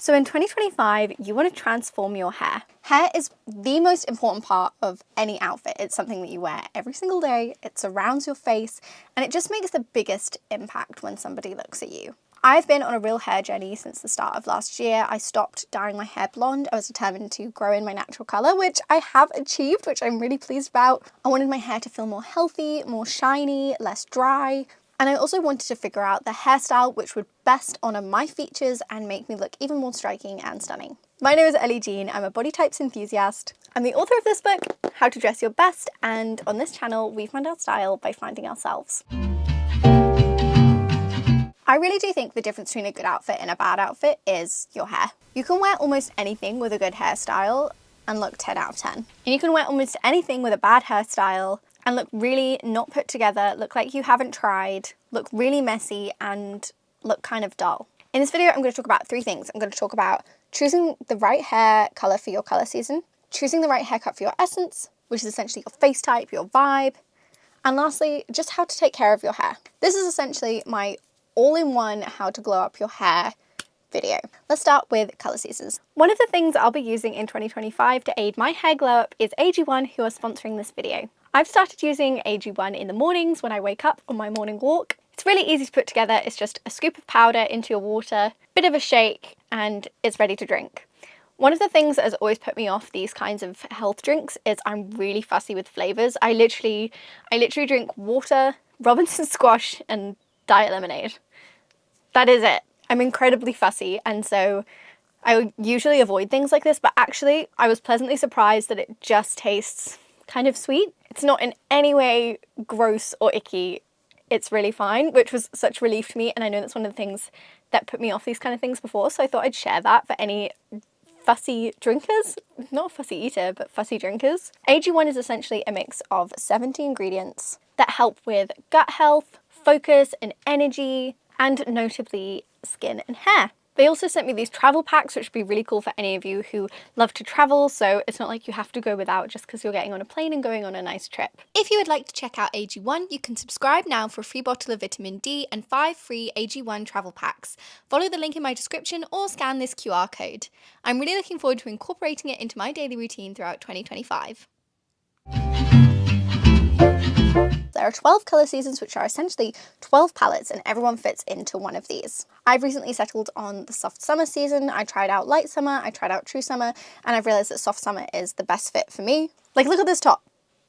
So in 2025, you want to transform your hair. Hair is the most important part of any outfit. It's something that you wear every single day, it surrounds your face, and it just makes the biggest impact when somebody looks at you. I've been on a real hair journey since the start of last year. I stopped dyeing my hair blonde. I was determined to grow in my natural colour, which I have achieved, which I'm really pleased about. I wanted my hair to feel more healthy, more shiny, less dry. And I also wanted to figure out the hairstyle which would best honour my features and make me look even more striking and stunning. My name is Ellie-Jean, I'm a body types enthusiast. I'm the author of this book, How to Dress Your Best, and on this channel we find our style by finding ourselves. I really do think the difference between a good outfit and a bad outfit is your hair. You can wear almost anything with a good hairstyle and look 10 out of 10. And you can wear almost anything with a bad hairstyle and look really not put together, look like you haven't tried, look really messy, and look kind of dull. In this video, I'm going to talk about three things. I'm going to talk about choosing the right hair colour for your colour season, choosing the right haircut for your essence, which is essentially your face type, your vibe, and lastly, just how to take care of your hair. This is essentially my all-in-one how to glow up your hair video. Let's start with colour seasons. One of the things I'll be using in 2025 to aid my hair glow up is AG1, who are sponsoring this video. I've started using AG1 in the mornings when I wake up on my morning walk. It's really easy to put together. It's just a scoop of powder into your water, bit of a shake, and it's ready to drink. One of the things that has always put me off these kinds of health drinks is I'm really fussy with flavours. I literally drink water, Robinson squash, and diet lemonade. That is it. I'm incredibly fussy, and so I usually avoid things like this, but actually I was pleasantly surprised that it just tastes kind of sweet. It's not in any way gross or icky. It's really fine, which was such relief to me, and I know that's one of the things that put me off these kind of things before, so I thought I'd share that for any fussy drinkers. Not a fussy eater, but fussy drinkers. AG1 is essentially a mix of 70 ingredients that help with gut health, focus and energy, and notably skin and hair. They also sent me these travel packs, which would be really cool for any of you who love to travel, so it's not like you have to go without just because you're getting on a plane and going on a nice trip. If you would like to check out AG1, you can subscribe now for a free bottle of vitamin D and 5 free AG1 travel packs. Follow the link in my description or scan this QR code. I'm really looking forward to incorporating it into my daily routine throughout 2025. There are 12 colour seasons, which are essentially 12 palettes, and everyone fits into one of these. I've recently settled on the soft summer season. I tried out light summer, I tried out true summer, and I've realised that soft summer is the best fit for me. Like, look at this top.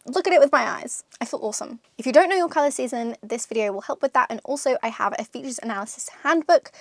Look at it with my eyes. I feel awesome. If you don't know your colour season, this video will help with that, and also I have a features analysis handbook,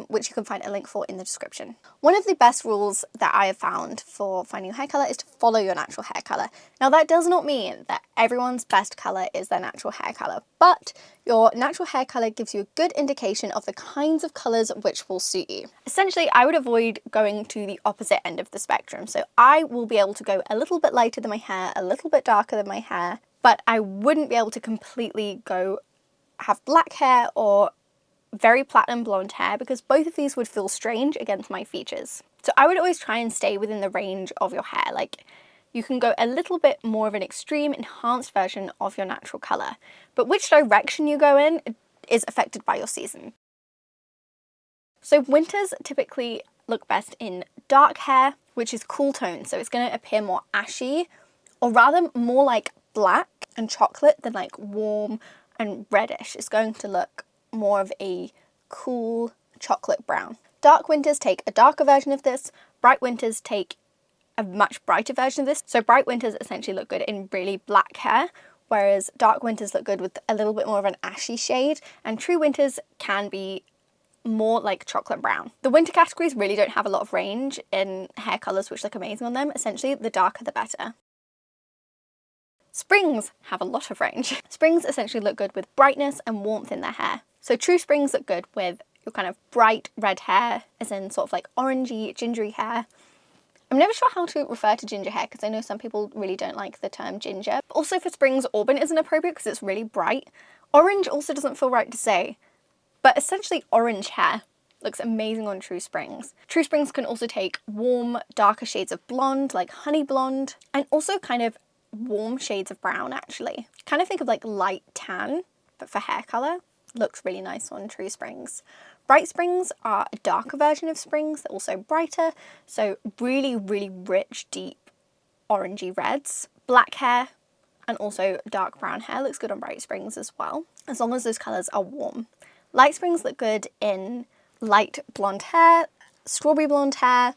which you can find a link for in the description. One of the best rules that I have found for finding your hair colour is to follow your natural hair colour. Now that does not mean that everyone's best colour is their natural hair colour, but your natural hair colour gives you a good indication of the kinds of colours which will suit you. Essentially, I would avoid going to the opposite end of the spectrum. So I will be able to go a little bit lighter than my hair, a little bit darker than my hair, but I wouldn't be able to completely have black hair or very platinum blonde hair, because both of these would feel strange against my features. So I would always try and stay within the range of your hair. Like, you can go a little bit more of an extreme enhanced version of your natural colour, but which direction you go in is affected by your season. So winters typically look best in dark hair, which is cool tone, so it's going to appear more ashy, or rather more like black and chocolate than like warm and reddish. It's going to look more of a cool chocolate brown. Dark winters take a darker version of this, bright winters take a much brighter version of this. So bright winters essentially look good in really black hair, whereas dark winters look good with a little bit more of an ashy shade, and true winters can be more like chocolate brown. The winter categories really don't have a lot of range in hair colours which look amazing on them. Essentially, the darker the better. Springs have a lot of range. Springs essentially look good with brightness and warmth in their hair. So true springs look good with your kind of bright red hair, as in sort of like orangey, gingery hair. I'm never sure how to refer to ginger hair because I know some people really don't like the term ginger. Also for springs, auburn isn't appropriate because it's really bright. Orange also doesn't feel right to say, but essentially orange hair looks amazing on true springs. True springs can also take warm, darker shades of blonde, like honey blonde, and also kind of warm shades of brown actually. Kind of think of like light tan, but for hair colour. looks really nice on true springs. Bright springs are a darker version of springs. They're also brighter, so really, really rich, deep orangey reds. Black hair and also dark brown hair looks good on bright springs as well, as long as those colours are warm. Light springs look good in light blonde hair, strawberry blonde hair.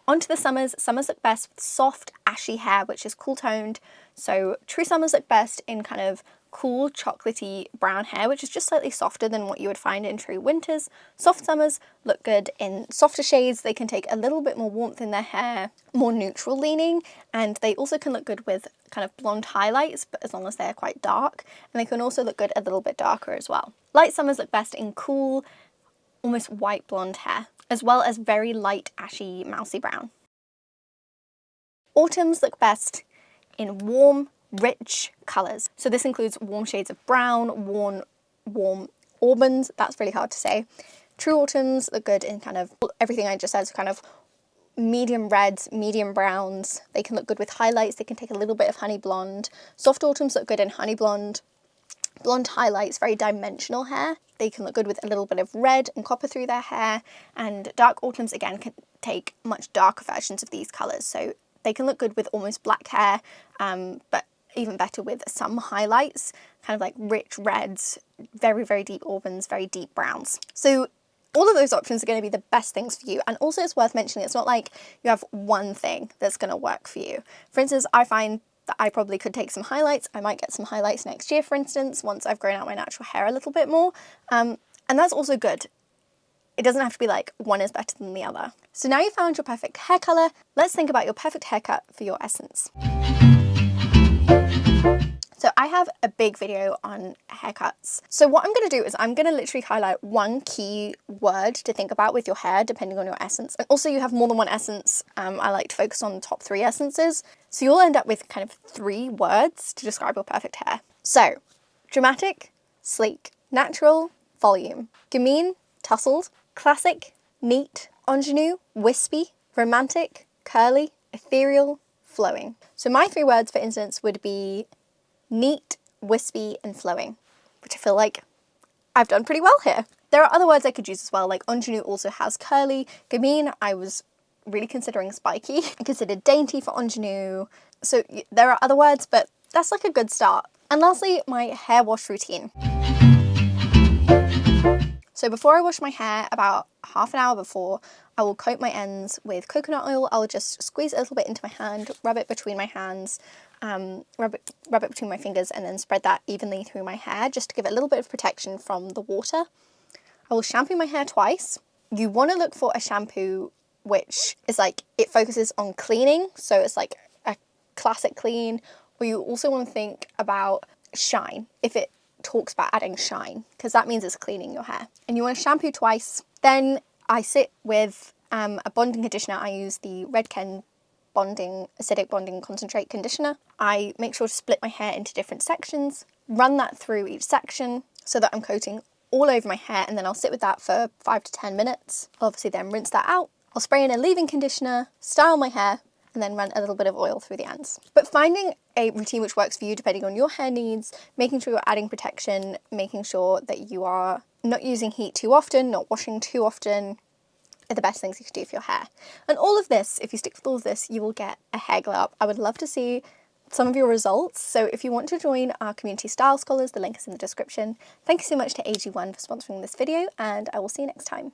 Onto the summers. Summers look best with soft, ashy hair, which is cool toned. So true summers look best in kind of cool, chocolatey brown hair, which is just slightly softer than what you would find in true winters. Soft summers look good in softer shades. They can take a little bit more warmth in their hair, more neutral leaning, and they also can look good with kind of blonde highlights, but as long as they're quite dark. And they can also look good a little bit darker as well. Light summers look best in cool, almost white blonde hair, as well as very light, ashy, mousy brown. Autumns look best in warm, rich colours. So this includes warm shades of brown, warm auburns, that's really hard to say. True autumns look good in kind of everything I just said, so kind of medium reds, medium browns. They can look good with highlights, they can take a little bit of honey blonde. Soft autumns look good in honey blonde. Blonde highlights, very dimensional hair. They can look good with a little bit of red and copper through their hair. And dark autumns, again, can take much darker versions of these colours. So they can look good with almost black hair, but even better with some highlights, kind of like rich reds, very, very deep auburns, very deep browns. So all of those options are going to be the best things for you. And also it's worth mentioning, it's not like you have one thing that's going to work for you. For instance, I find that I probably could take some highlights. I might get some highlights next year, for instance, once I've grown out my natural hair a little bit more. And that's also good. It doesn't have to be like one is better than the other. So now you've found your perfect hair colour, let's think about your perfect haircut for your essence. So I have a big video on haircuts. So what I'm going to do is I'm going to literally highlight one key word to think about with your hair, depending on your essence. And also you have more than one essence. I like to focus on the top 3 essences. So you'll end up with kind of 3 words to describe your perfect hair. So dramatic, sleek, natural, volume, gamine, tousled, classic, neat, ingenue, wispy, romantic, curly, ethereal, flowing. So my 3 words, for instance, would be neat, wispy, and flowing, which I feel like I've done pretty well here. There are other words I could use as well, like ingenue also has curly. Gamine, I was really considering spiky. I considered dainty for ingenue. So there are other words, but that's like a good start. And lastly, my hair wash routine. So before I wash my hair, about half an hour before, I will coat my ends with coconut oil. I'll just squeeze a little bit into my hand, rub it between my hands, rub it between my fingers, and then spread that evenly through my hair just to give it a little bit of protection from the water. I will shampoo my hair twice. You want to look for a shampoo which is like, it focuses on cleaning, so it's like a classic clean, or you also want to think about shine, if it talks about adding shine, because that means it's cleaning your hair. And you want to shampoo twice. Then I sit with a bonding conditioner. I use the Redken acidic bonding concentrate conditioner. I make sure to split my hair into different sections, run that through each section so that I'm coating all over my hair, and then I'll sit with that for 5 to 10 minutes. I'll obviously then rinse that out. I'll spray in a leave-in conditioner, style my hair, and then run a little bit of oil through the ends. But finding a routine which works for you depending on your hair needs, making sure you're adding protection, making sure that you are not using heat too often, not washing too often, are the best things you can do for your hair. And all of this, if you stick with all of this, you will get a hair glow up. I would love to see some of your results. So if you want to join our community style scholars, the link is in the description. Thank you so much to AG1 for sponsoring this video, and I will see you next time.